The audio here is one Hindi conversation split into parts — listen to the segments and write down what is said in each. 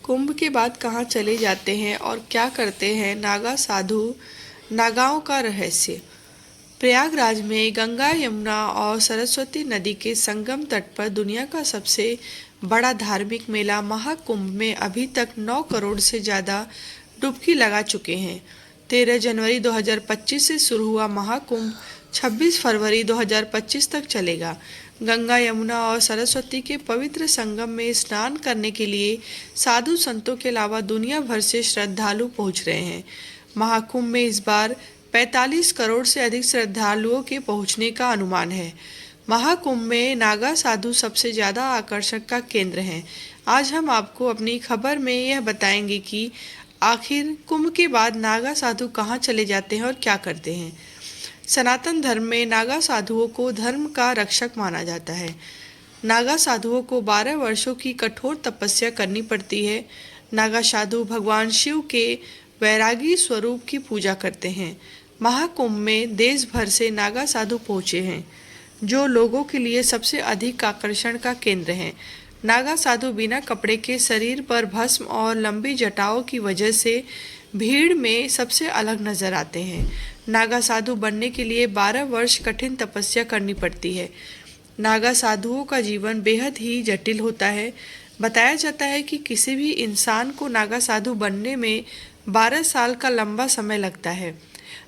कुंभ के बाद कहाँ चले जाते हैं और क्या करते हैं नागा साधु? नागाओं का रहस्य। प्रयागराज में गंगा, यमुना और सरस्वती नदी के संगम तट पर दुनिया का सबसे बड़ा धार्मिक मेला महाकुंभ में अभी तक 9 करोड़ से ज़्यादा डुबकी लगा चुके हैं। 13 जनवरी 2025 से शुरू हुआ महाकुंभ 26 फरवरी 2025 तक चलेगा। गंगा, यमुना और सरस्वती के पवित्र संगम में स्नान करने के लिए साधु संतों के अलावा दुनिया भर से श्रद्धालु पहुंच रहे हैं। महाकुंभ में इस बार 45 करोड़ से अधिक श्रद्धालुओं के पहुंचने का अनुमान है। महाकुंभ में नागा साधु सबसे ज़्यादा आकर्षण का केंद्र हैं। आज हम आपको अपनी खबर में यह बताएंगे कि आखिर कुंभ के बाद नागा साधु कहाँ चले जाते हैं और क्या करते हैं। सनातन धर्म में नागा साधुओं को धर्म का रक्षक माना जाता है। नागा साधुओं को 12 वर्षों की कठोर तपस्या करनी पड़ती है। नागा साधु भगवान शिव के वैरागी स्वरूप की पूजा करते हैं। महाकुंभ में देश भर से नागा साधु पहुंचे हैं, जो लोगों के लिए सबसे अधिक आकर्षण का केंद्र हैं। नागा साधु बिना कपड़े के शरीर पर भस्म और लंबी जटाओं की वजह से भीड़ में सबसे अलग नजर आते हैं। नागा साधु बनने के लिए 12 वर्ष कठिन तपस्या करनी पड़ती है। नागा साधुओं का जीवन बेहद ही जटिल होता है। बताया जाता है कि किसी भी इंसान को नागा साधु बनने में 12 साल का लंबा समय लगता है।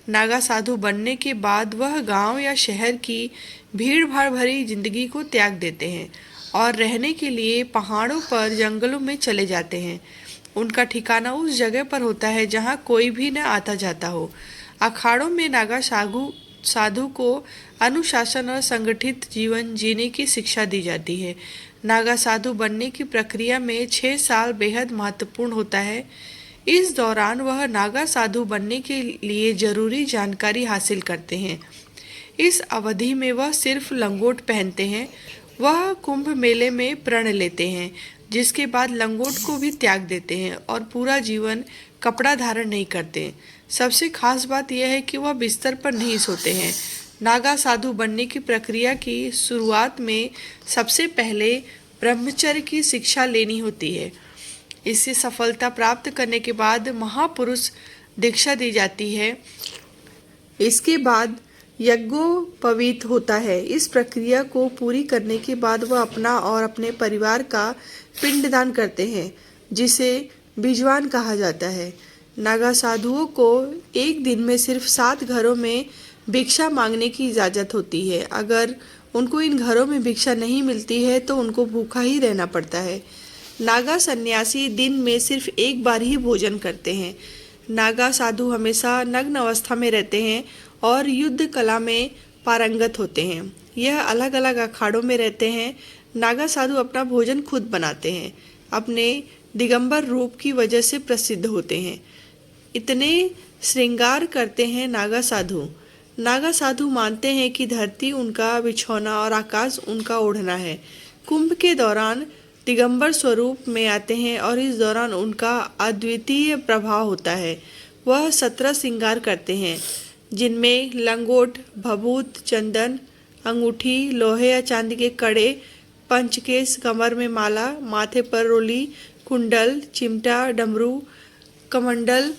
नागा साधु बनने के बाद वह गांव या शहर की भीड़ भाड़ भरी जिंदगी को त्याग देते हैं और रहने के लिए पहाड़ों पर जंगलों में चले जाते हैं। उनका ठिकाना उस जगह पर होता है जहां कोई भी न आता जाता हो। अखाड़ों में नागा साधु को अनुशासन और संगठित जीवन जीने की शिक्षा दी जाती है। नागा साधु बनने की प्रक्रिया में 6 साल बेहद महत्वपूर्ण होता है। इस दौरान वह नागा साधु बनने के लिए जरूरी जानकारी हासिल करते हैं। इस अवधि में वह सिर्फ लंगोट पहनते हैं। वह कुंभ मेले में प्रण लेते हैं, जिसके बाद लंगोट को भी त्याग देते हैं और पूरा जीवन कपड़ा धारण नहीं करते। सबसे खास बात यह है कि वह बिस्तर पर नहीं सोते हैं। नागा साधु बनने की प्रक्रिया की शुरुआत में सबसे पहले ब्रह्मचर्य की शिक्षा लेनी होती है। इससे सफलता प्राप्त करने के बाद महापुरुष दीक्षा दी जाती है। इसके बाद यज्ञोपवीत होता है। इस प्रक्रिया को पूरी करने के बाद वह अपना और अपने परिवार का पिंडदान करते हैं, जिसे बिजवान कहा जाता है। नागा साधुओं को एक दिन में सिर्फ 7 घरों में भिक्षा मांगने की इजाज़त होती है। अगर उनको इन घरों में भिक्षा नहीं मिलती है तो उनको भूखा ही रहना पड़ता है। नागा सन्यासी दिन में सिर्फ एक बार ही भोजन करते हैं। नागा साधु हमेशा नग्न अवस्था में रहते हैं और युद्ध कला में पारंगत होते हैं। यह अलग अलग अखाड़ों में रहते हैं। नागा साधु अपना भोजन खुद बनाते हैं। अपने दिगंबर रूप की वजह से प्रसिद्ध होते हैं। इतने श्रृंगार करते हैं नागा साधु। नागा साधु मानते हैं कि धरती उनका बिछौना और आकाश उनका ओढ़ना है। कुंभ के दौरान दिगंबर स्वरूप में आते हैं और इस दौरान उनका अद्वितीय प्रभाव होता है। वह 17 श्रृंगार करते हैं, जिनमें लंगोट, भभूत, चंदन, अंगूठी, लोहे या चांदी के कड़े, पंचकेश, कमर में माला, माथे पर रोली, कुंडल, चिमटा, डमरू, कमंडल,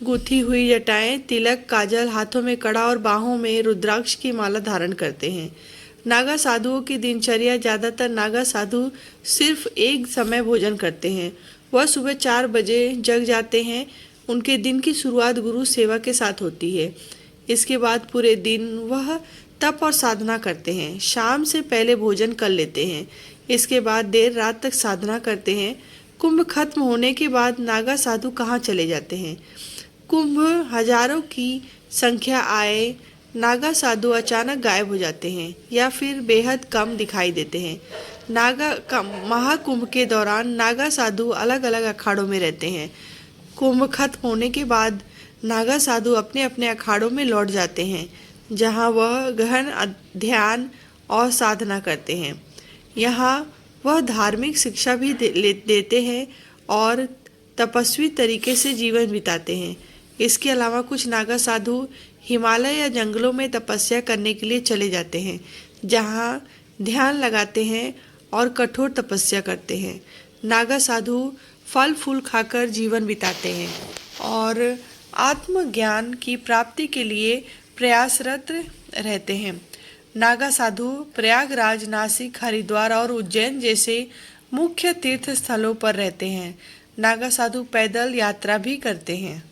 गुथी हुई जटाएं, तिलक, काजल, हाथों में कड़ा और बाहों में रुद्राक्ष की माला धारण करते हैं। नागा साधुओं की दिनचर्या। ज़्यादातर नागा साधु सिर्फ एक समय भोजन करते हैं। वह सुबह 4 बजे जग जाते हैं। उनके दिन की शुरुआत गुरु सेवा के साथ होती है। इसके बाद पूरे दिन वह तप और साधना करते हैं। शाम से पहले भोजन कर लेते हैं। इसके बाद देर रात तक साधना करते हैं। कुंभ खत्म होने के बाद नागा साधु कहाँ चले जाते हैं? कुंभ हजारों की संख्या आए नागा साधु अचानक गायब हो जाते हैं या फिर बेहद कम दिखाई देते हैं। महाकुंभ के दौरान नागा साधु अलग अलग अखाड़ों में रहते हैं। कुंभ खत्म होने के बाद नागा साधु अपने अपने अखाड़ों में लौट जाते हैं, जहां वह गहन ध्यान और साधना करते हैं। यहाँ वह धार्मिक शिक्षा भी देते हैं और तपस्वी तरीके से जीवन बिताते हैं। इसके अलावा कुछ नागा साधु हिमालय या जंगलों में तपस्या करने के लिए चले जाते हैं, जहाँ ध्यान लगाते हैं और कठोर तपस्या करते हैं। नागा साधु फल फूल खाकर जीवन बिताते हैं और आत्मज्ञान की प्राप्ति के लिए प्रयासरत रहते हैं। नागा साधु प्रयागराज, नासिक, हरिद्वार और उज्जैन जैसे मुख्य तीर्थ स्थलों पर रहते हैं। नागा साधु पैदल यात्रा भी करते हैं।